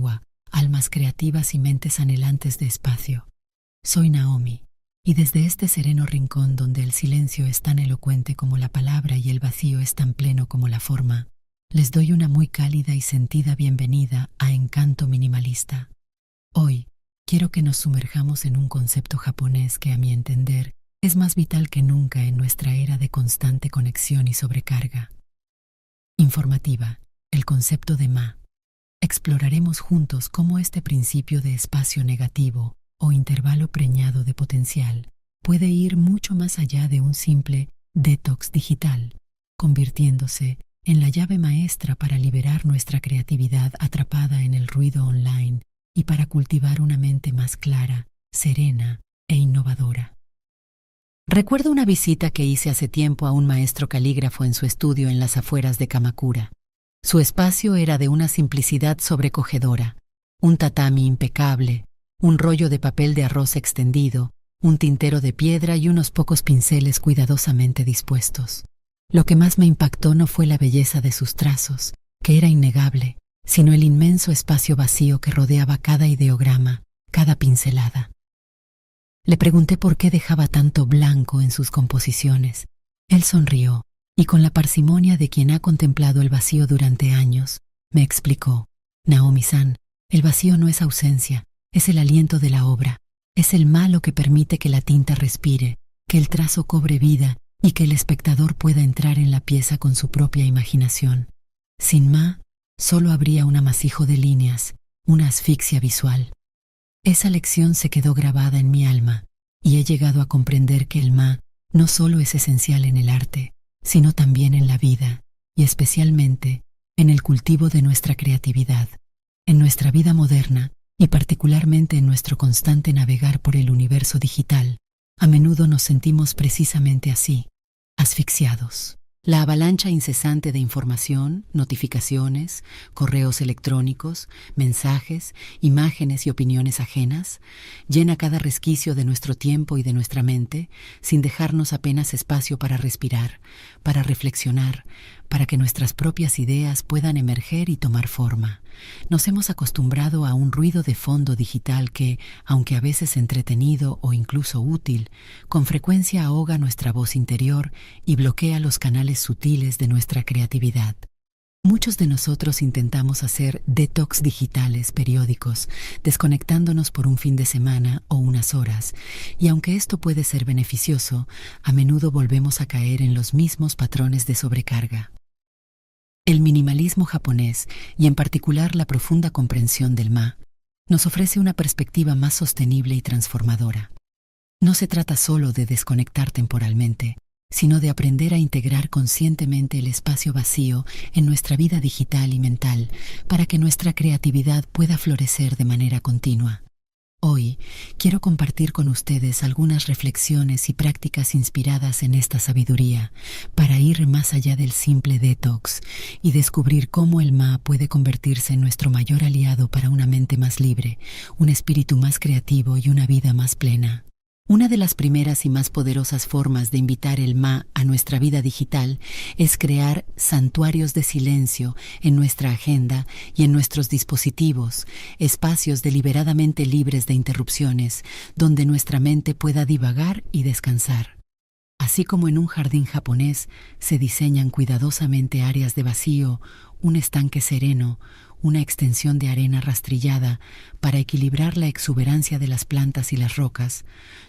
agua, almas creativas y mentes anhelantes de espacio. Soy Naomi, y desde este sereno rincón donde el silencio es tan elocuente como la palabra y el vacío es tan pleno como la forma, les doy una muy cálida y sentida bienvenida a Encanto Minimalista. Hoy, quiero que nos sumerjamos en un concepto japonés que, a mi entender, es más vital que nunca en nuestra era de constante conexión y sobrecarga. Informativa, el concepto de ma. Exploraremos juntos cómo este principio de espacio negativo o intervalo preñado de potencial puede ir mucho más allá de un simple detox digital, convirtiéndose en la llave maestra para liberar nuestra creatividad atrapada en el ruido online y para cultivar una mente más clara, serena e innovadora. Recuerdo una visita que hice hace tiempo a un maestro calígrafo en su estudio en las afueras de Kamakura. Su espacio era de una simplicidad sobrecogedora: un tatami impecable, un rollo de papel de arroz extendido, un tintero de piedra y unos pocos pinceles cuidadosamente dispuestos. Lo que más me impactó no fue la belleza de sus trazos, que era innegable, sino el inmenso espacio vacío que rodeaba cada ideograma, cada pincelada. Le pregunté por qué dejaba tanto blanco en sus composiciones. Él sonrió, y con la parsimonia de quien ha contemplado el vacío durante años, me explicó: Naomi-san, el vacío no es ausencia, es el aliento de la obra, es el ma lo que permite que la tinta respire, que el trazo cobre vida y que el espectador pueda entrar en la pieza con su propia imaginación. Sin ma, solo habría un amasijo de líneas, una asfixia visual. Esa lección se quedó grabada en mi alma, y he llegado a comprender que el ma no solo es esencial en el arte, sino también en la vida, y especialmente en el cultivo de nuestra creatividad, en nuestra vida moderna y particularmente en nuestro constante navegar por el universo digital. A menudo nos sentimos precisamente así, asfixiados. La avalancha incesante de información, notificaciones, correos electrónicos, mensajes, imágenes y opiniones ajenas llena cada resquicio de nuestro tiempo y de nuestra mente, sin dejarnos apenas espacio para respirar, para reflexionar, para que nuestras propias ideas puedan emerger y tomar forma. Nos hemos acostumbrado a un ruido de fondo digital que, aunque a veces entretenido o incluso útil, con frecuencia ahoga nuestra voz interior y bloquea los canales sutiles de nuestra creatividad. Muchos de nosotros intentamos hacer detox digitales periódicos, desconectándonos por un fin de semana o unas horas, y aunque esto puede ser beneficioso, a menudo volvemos a caer en los mismos patrones de sobrecarga. El minimalismo japonés, y en particular la profunda comprensión del ma, nos ofrece una perspectiva más sostenible y transformadora. No se trata solo de desconectar temporalmente, sino de aprender a integrar conscientemente el espacio vacío en nuestra vida digital y mental para que nuestra creatividad pueda florecer de manera continua. Hoy quiero compartir con ustedes algunas reflexiones y prácticas inspiradas en esta sabiduría para ir más allá del simple detox y descubrir cómo el ma puede convertirse en nuestro mayor aliado para una mente más libre, un espíritu más creativo y una vida más plena. Una de las primeras y más poderosas formas de invitar el ma a nuestra vida digital es crear santuarios de silencio en nuestra agenda y en nuestros dispositivos, espacios deliberadamente libres de interrupciones, donde nuestra mente pueda divagar y descansar. Así como en un jardín japonés se diseñan cuidadosamente áreas de vacío, un estanque sereno, una extensión de arena rastrillada para equilibrar la exuberancia de las plantas y las rocas,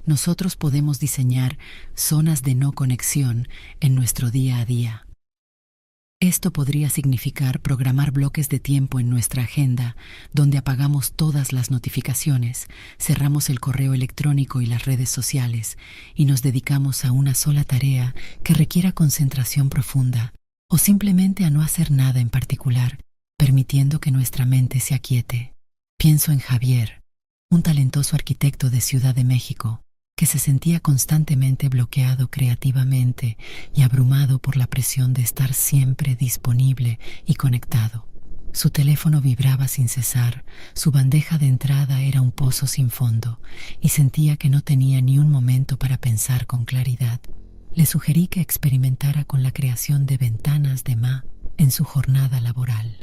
nosotros podemos diseñar zonas de no conexión en nuestro día a día. Esto podría significar programar bloques de tiempo en nuestra agenda, donde apagamos todas las notificaciones, cerramos el correo electrónico y las redes sociales, y nos dedicamos a una sola tarea que requiera concentración profunda, o simplemente a no hacer nada en particular, permitiendo que nuestra mente se aquiete. Pienso en Javier, un talentoso arquitecto de Ciudad de México, que se sentía constantemente bloqueado creativamente y abrumado por la presión de estar siempre disponible y conectado. Su teléfono vibraba sin cesar, su bandeja de entrada era un pozo sin fondo, y sentía que no tenía ni un momento para pensar con claridad. Le sugerí que experimentara con la creación de ventanas de ma en su jornada laboral.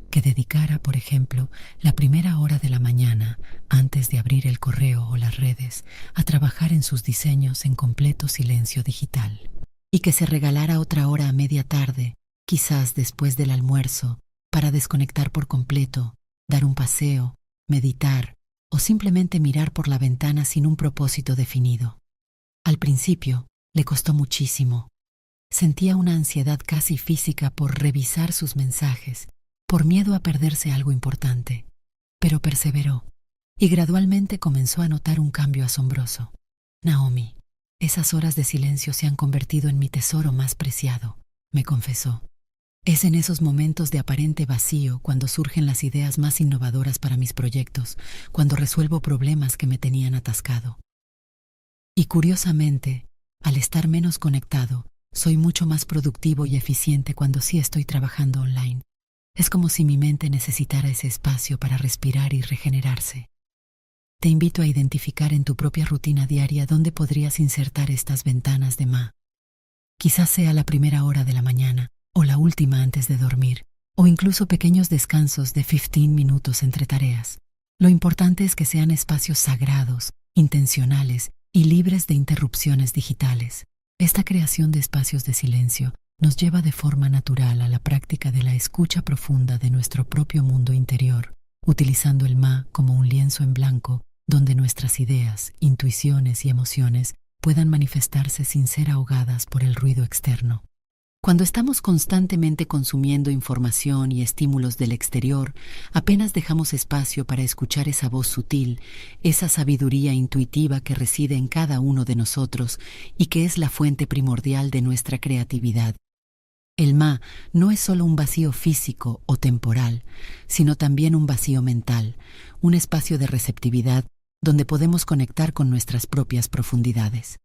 que dedicara, por ejemplo, la primera hora de la mañana, antes de abrir el correo o las redes, a trabajar en sus diseños en completo silencio digital. Y que se regalara otra hora a media tarde, quizás después del almuerzo, para desconectar por completo, dar un paseo, meditar o simplemente mirar por la ventana sin un propósito definido. Al principio, le costó muchísimo. Sentía una ansiedad casi física por revisar sus mensajes, por miedo a perderse algo importante, pero perseveró y gradualmente comenzó a notar un cambio asombroso. Naomi, esas horas de silencio se han convertido en mi tesoro más preciado, me confesó. Es en esos momentos de aparente vacío cuando surgen las ideas más innovadoras para mis proyectos, cuando resuelvo problemas que me tenían atascado. Y curiosamente, al estar menos conectado, soy mucho más productivo y eficiente cuando sí estoy trabajando online. Es como si mi mente necesitara ese espacio para respirar y regenerarse. Te invito a identificar en tu propia rutina diaria dónde podrías insertar estas ventanas de Ma. Quizás sea la primera hora de la mañana, o la última antes de dormir, o incluso pequeños descansos de 15 minutos entre tareas. Lo importante es que sean espacios sagrados, intencionales y libres de interrupciones digitales. Esta creación de espacios de silencio nos lleva de forma natural a la práctica de la escucha profunda de nuestro propio mundo interior, utilizando el Ma como un lienzo en blanco donde nuestras ideas, intuiciones y emociones puedan manifestarse sin ser ahogadas por el ruido externo. Cuando estamos constantemente consumiendo información y estímulos del exterior, apenas dejamos espacio para escuchar esa voz sutil, esa sabiduría intuitiva que reside en cada uno de nosotros y que es la fuente primordial de nuestra creatividad. El Ma no es solo un vacío físico o temporal, sino también un vacío mental, un espacio de receptividad donde podemos conectar con nuestras propias profundidades.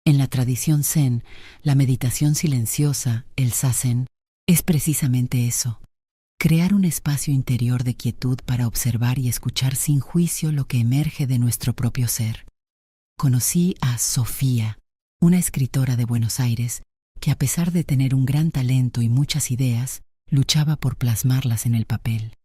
En la tradición Zen, la meditación silenciosa, el Zazen, es precisamente eso: crear un espacio interior de quietud para observar y escuchar sin juicio lo que emerge de nuestro propio ser. Conocí a Sofía, una escritora de Buenos Aires, que a pesar de tener un gran talento y muchas ideas, luchaba por plasmarlas en el papel.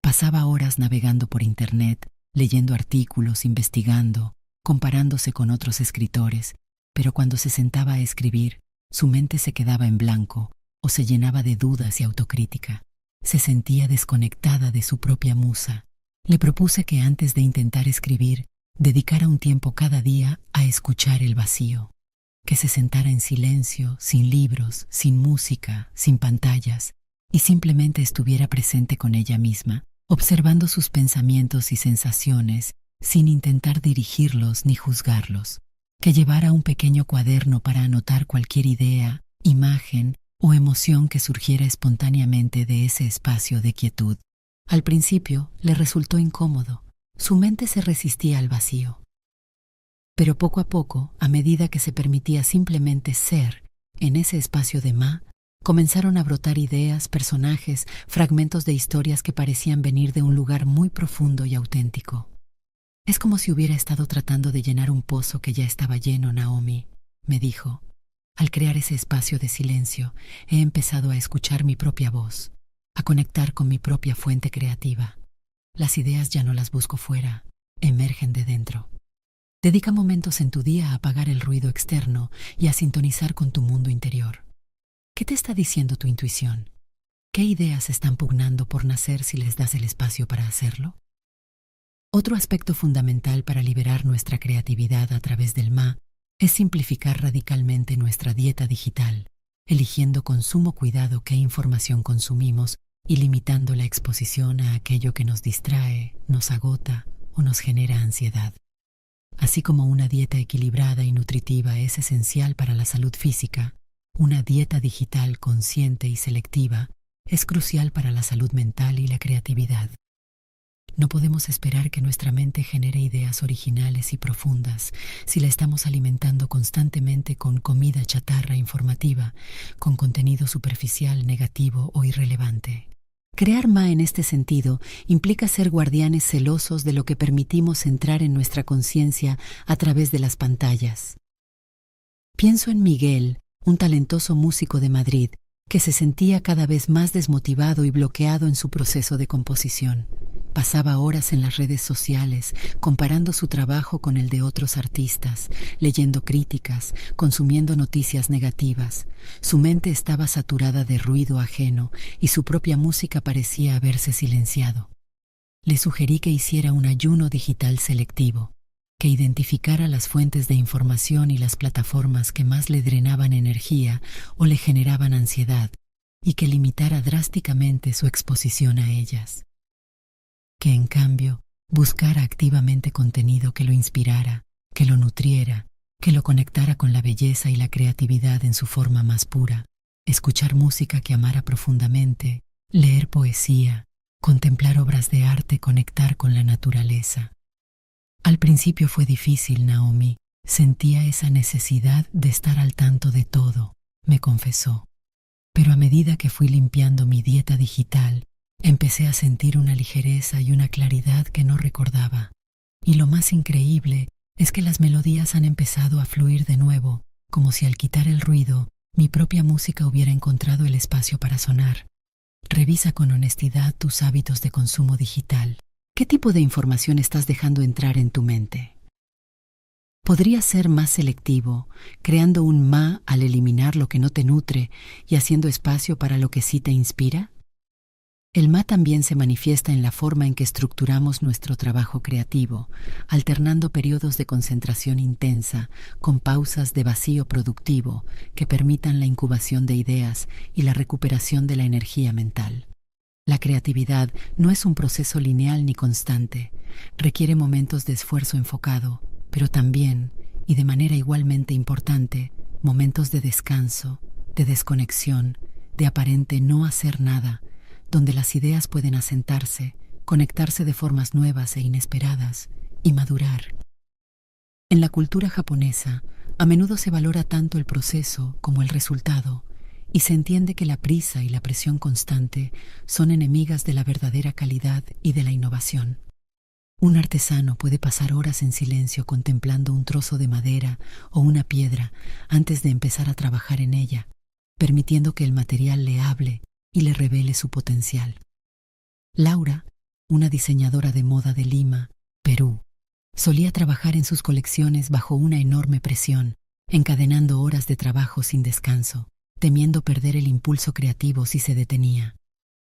Pasaba horas navegando por internet, leyendo artículos, investigando, comparándose con otros escritores, pero cuando se sentaba a escribir, su mente se quedaba en blanco o se llenaba de dudas y autocrítica. Se sentía desconectada de su propia musa. Le propuse que antes de intentar escribir, dedicara un tiempo cada día a escuchar el vacío, que se sentara en silencio, sin libros, sin música, sin pantallas, y simplemente estuviera presente con ella misma, observando sus pensamientos y sensaciones, sin intentar dirigirlos ni juzgarlos, que llevara un pequeño cuaderno para anotar cualquier idea, imagen o emoción que surgiera espontáneamente de ese espacio de quietud. Al principio le resultó incómodo, su mente se resistía al vacío. Pero poco a poco, a medida que se permitía simplemente ser en ese espacio de Ma, comenzaron a brotar ideas, personajes, fragmentos de historias que parecían venir de un lugar muy profundo y auténtico. Es como si hubiera estado tratando de llenar un pozo que ya estaba lleno, Naomi, me dijo. Al crear ese espacio de silencio, he empezado a escuchar mi propia voz, a conectar con mi propia fuente creativa. Las ideas ya no las busco fuera, emergen de dentro. Dedica momentos en tu día a apagar el ruido externo y a sintonizar con tu mundo interior. ¿Qué te está diciendo tu intuición? ¿Qué ideas están pugnando por nacer si les das el espacio para hacerlo? Otro aspecto fundamental para liberar nuestra creatividad a través del Ma es simplificar radicalmente nuestra dieta digital, eligiendo con sumo cuidado qué información consumimos y limitando la exposición a aquello que nos distrae, nos agota o nos genera ansiedad. Así como una dieta equilibrada y nutritiva es esencial para la salud física, una dieta digital consciente y selectiva es crucial para la salud mental y la creatividad. No podemos esperar que nuestra mente genere ideas originales y profundas si la estamos alimentando constantemente con comida chatarra informativa, con contenido superficial, negativo o irrelevante. Crear Ma en este sentido implica ser guardianes celosos de lo que permitimos entrar en nuestra conciencia a través de las pantallas. Pienso en Miguel, un talentoso músico de Madrid, que se sentía cada vez más desmotivado y bloqueado en su proceso de composición. Pasaba horas en las redes sociales, comparando su trabajo con el de otros artistas, leyendo críticas, consumiendo noticias negativas. Su mente estaba saturada de ruido ajeno y su propia música parecía haberse silenciado. Le sugerí que hiciera un ayuno digital selectivo, que identificara las fuentes de información y las plataformas que más le drenaban energía o le generaban ansiedad, y que limitara drásticamente su exposición a ellas. Que en cambio buscara activamente contenido que lo inspirara, que lo nutriera, que lo conectara con la belleza y la creatividad en su forma más pura, escuchar música que amara profundamente, leer poesía, contemplar obras de arte, conectar con la naturaleza. Al principio fue difícil, Naomi. Sentía esa necesidad de estar al tanto de todo, me confesó. Pero a medida que fui limpiando mi dieta digital, empecé a sentir una ligereza y una claridad que no recordaba. Y lo más increíble es que las melodías han empezado a fluir de nuevo, como si al quitar el ruido, mi propia música hubiera encontrado el espacio para sonar. Revisa con honestidad tus hábitos de consumo digital. ¿Qué tipo de información estás dejando entrar en tu mente? Podrías ser más selectivo, creando un ma al eliminar lo que no te nutre y haciendo espacio para lo que sí te inspira. El ma también se manifiesta en la forma en que estructuramos nuestro trabajo creativo, alternando periodos de concentración intensa con pausas de vacío productivo que permitan la incubación de ideas y la recuperación de la energía mental. La creatividad no es un proceso lineal ni constante, requiere momentos de esfuerzo enfocado, pero también, y de manera igualmente importante, momentos de descanso, de desconexión, de aparente no hacer nada, donde las ideas pueden asentarse, conectarse de formas nuevas e inesperadas y madurar. En la cultura japonesa, a menudo se valora tanto el proceso como el resultado, y se entiende que la prisa y la presión constante son enemigas de la verdadera calidad y de la innovación. Un artesano puede pasar horas en silencio contemplando un trozo de madera o una piedra antes de empezar a trabajar en ella, permitiendo que el material le hable y le revele su potencial. Laura, una diseñadora de moda de Lima, Perú, solía trabajar en sus colecciones bajo una enorme presión, encadenando horas de trabajo sin descanso, temiendo perder el impulso creativo si se detenía.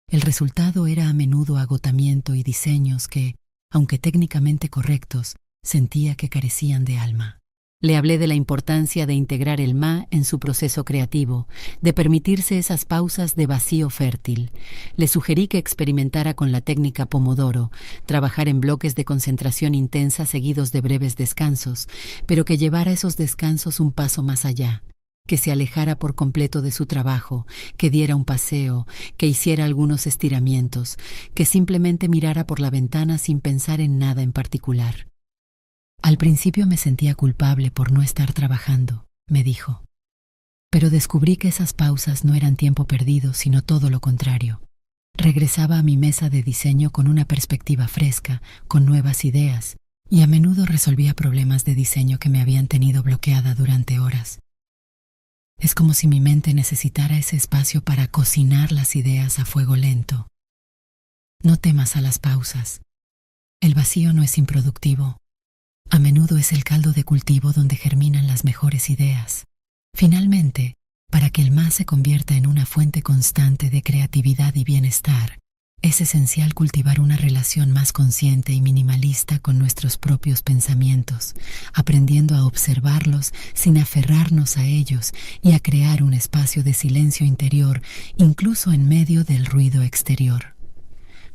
El resultado era a menudo agotamiento y diseños que, aunque técnicamente correctos, sentía que carecían de alma. Le hablé de la importancia de integrar el ma en su proceso creativo, de permitirse esas pausas de vacío fértil. Le sugerí que experimentara con la técnica Pomodoro, trabajar en bloques de concentración intensa seguidos de breves descansos, pero que llevara esos descansos un paso más allá, que se alejara por completo de su trabajo, que diera un paseo, que hiciera algunos estiramientos, que simplemente mirara por la ventana sin pensar en nada en particular. Al principio me sentía culpable por no estar trabajando, me dijo. Pero descubrí que esas pausas no eran tiempo perdido, sino todo lo contrario. Regresaba a mi mesa de diseño con una perspectiva fresca, con nuevas ideas, y a menudo resolvía problemas de diseño que me habían tenido bloqueada durante horas. Es como si mi mente necesitara ese espacio para cocinar las ideas a fuego lento. No temas a las pausas. El vacío no es improductivo. A menudo es el caldo de cultivo donde germinan las mejores ideas. Finalmente, para que el ma se convierta en una fuente constante de creatividad y bienestar, es esencial cultivar una relación más consciente y minimalista con nuestros propios pensamientos, aprendiendo a observarlos sin aferrarnos a ellos y a crear un espacio de silencio interior, incluso en medio del ruido exterior.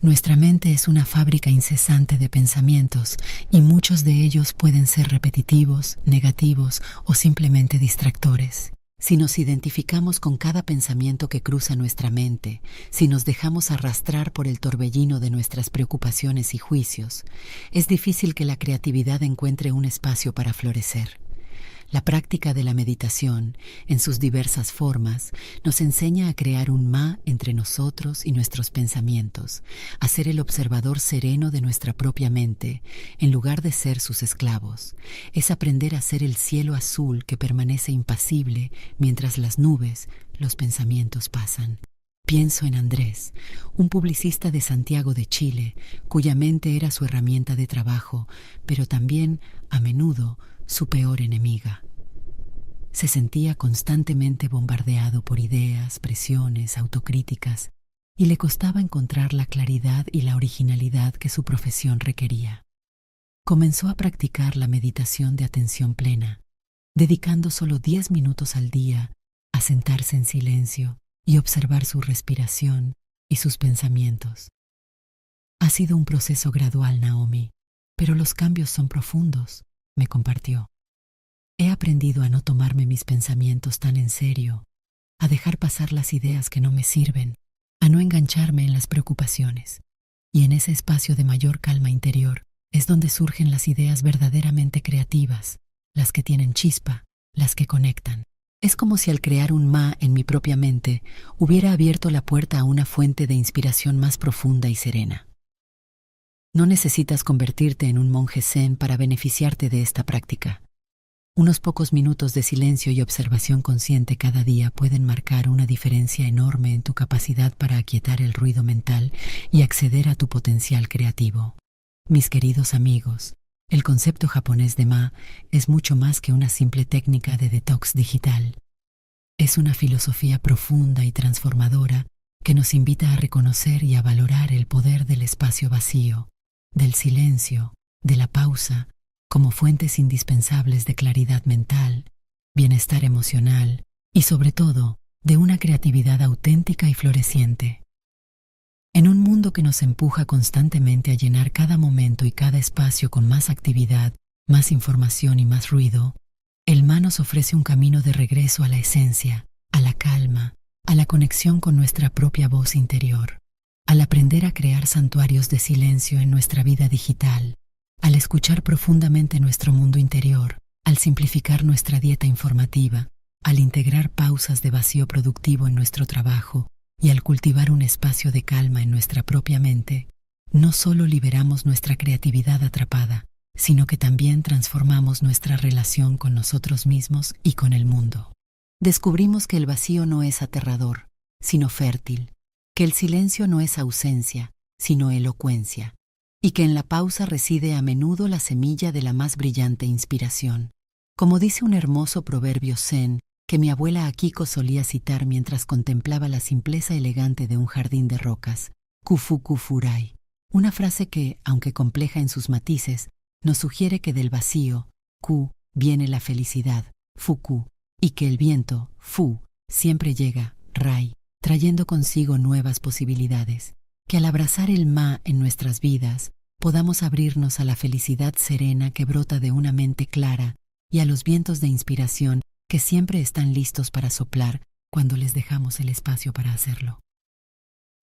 Nuestra mente es una fábrica incesante de pensamientos y muchos de ellos pueden ser repetitivos, negativos o simplemente distractores. Si nos identificamos con cada pensamiento que cruza nuestra mente, si nos dejamos arrastrar por el torbellino de nuestras preocupaciones y juicios, es difícil que la creatividad encuentre un espacio para florecer. La práctica de la meditación, en sus diversas formas, nos enseña a crear un ma entre nosotros y nuestros pensamientos, a ser el observador sereno de nuestra propia mente, en lugar de ser sus esclavos. Es aprender a ser el cielo azul que permanece impasible mientras las nubes, los pensamientos pasan. Pienso en Andrés, un publicista de Santiago de Chile, cuya mente era su herramienta de trabajo, pero también, a menudo, su peor enemiga. Se sentía constantemente bombardeado por ideas, presiones, autocríticas, y le costaba encontrar la claridad y la originalidad que su profesión requería. Comenzó a practicar la meditación de atención plena, dedicando solo 10 minutos al día a sentarse en silencio y observar su respiración y sus pensamientos. Ha sido un proceso gradual, Naomi, pero los cambios son profundos, me compartió. He aprendido a no tomarme mis pensamientos tan en serio, a dejar pasar las ideas que no me sirven, a no engancharme en las preocupaciones. Y en ese espacio de mayor calma interior es donde surgen las ideas verdaderamente creativas, las que tienen chispa, las que conectan. Es como si al crear un ma en mi propia mente hubiera abierto la puerta a una fuente de inspiración más profunda y serena. No necesitas convertirte en un monje zen para beneficiarte de esta práctica. Unos pocos minutos de silencio y observación consciente cada día pueden marcar una diferencia enorme en tu capacidad para aquietar el ruido mental y acceder a tu potencial creativo. Mis queridos amigos, el concepto japonés de ma es mucho más que una simple técnica de detox digital. Es una filosofía profunda y transformadora que nos invita a reconocer y a valorar el poder del espacio vacío, del silencio, de la pausa, como fuentes indispensables de claridad mental, bienestar emocional y, sobre todo, de una creatividad auténtica y floreciente. En un mundo que nos empuja constantemente a llenar cada momento y cada espacio con más actividad, más información y más ruido, el ma nos ofrece un camino de regreso a la esencia, a la calma, a la conexión con nuestra propia voz interior, al aprender a crear santuarios de silencio en nuestra vida digital, al escuchar profundamente nuestro mundo interior, al simplificar nuestra dieta informativa, al integrar pausas de vacío productivo en nuestro trabajo y al cultivar un espacio de calma en nuestra propia mente, no solo liberamos nuestra creatividad atrapada, sino que también transformamos nuestra relación con nosotros mismos y con el mundo. Descubrimos que el vacío no es aterrador, sino fértil, que el silencio no es ausencia, sino elocuencia, y que en la pausa reside a menudo la semilla de la más brillante inspiración. Como dice un hermoso proverbio zen que mi abuela Akiko solía citar mientras contemplaba la simpleza elegante de un jardín de rocas, Kufuku Furai, una frase que, aunque compleja en sus matices, nos sugiere que del vacío, ku, viene la felicidad, fuku, y que el viento, fu, siempre llega, rai, trayendo consigo nuevas posibilidades. Que al abrazar el ma en nuestras vidas, podamos abrirnos a la felicidad serena que brota de una mente clara y a los vientos de inspiración que siempre están listos para soplar cuando les dejamos el espacio para hacerlo.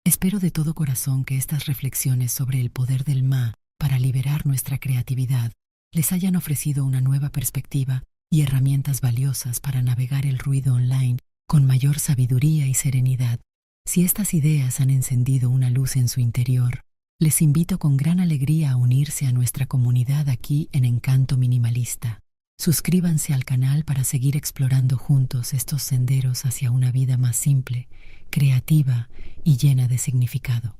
Espero de todo corazón que estas reflexiones sobre el poder del ma para liberar nuestra creatividad les hayan ofrecido una nueva perspectiva y herramientas valiosas para navegar el ruido online con mayor sabiduría y serenidad. Si estas ideas han encendido una luz en su interior, les invito con gran alegría a unirse a nuestra comunidad aquí en Encanto Minimalista. Suscríbanse al canal para seguir explorando juntos estos senderos hacia una vida más simple, creativa y llena de significado.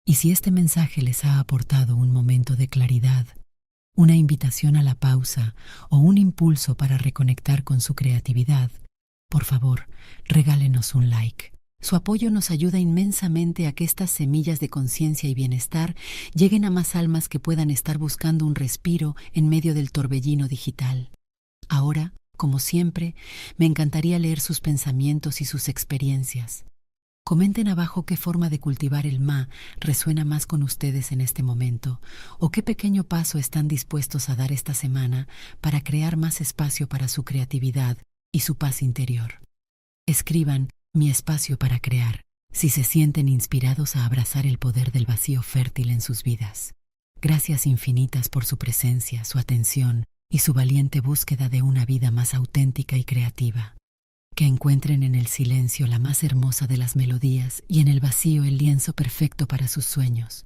Y si este mensaje les ha aportado un momento de claridad, una invitación a la pausa o un impulso para reconectar con su creatividad, por favor, regálenos un like. Su apoyo nos ayuda inmensamente a que estas semillas de conciencia y bienestar lleguen a más almas que puedan estar buscando un respiro en medio del torbellino digital. Ahora, como siempre, me encantaría leer sus pensamientos y sus experiencias. Comenten abajo qué forma de cultivar el ma resuena más con ustedes en este momento, o qué pequeño paso están dispuestos a dar esta semana para crear más espacio para su creatividad y su paz interior. Escriban mi espacio para crear, si se sienten inspirados a abrazar el poder del vacío fértil en sus vidas. Gracias infinitas por su presencia, su atención y su valiente búsqueda de una vida más auténtica y creativa. Que encuentren en el silencio la más hermosa de las melodías y en el vacío el lienzo perfecto para sus sueños.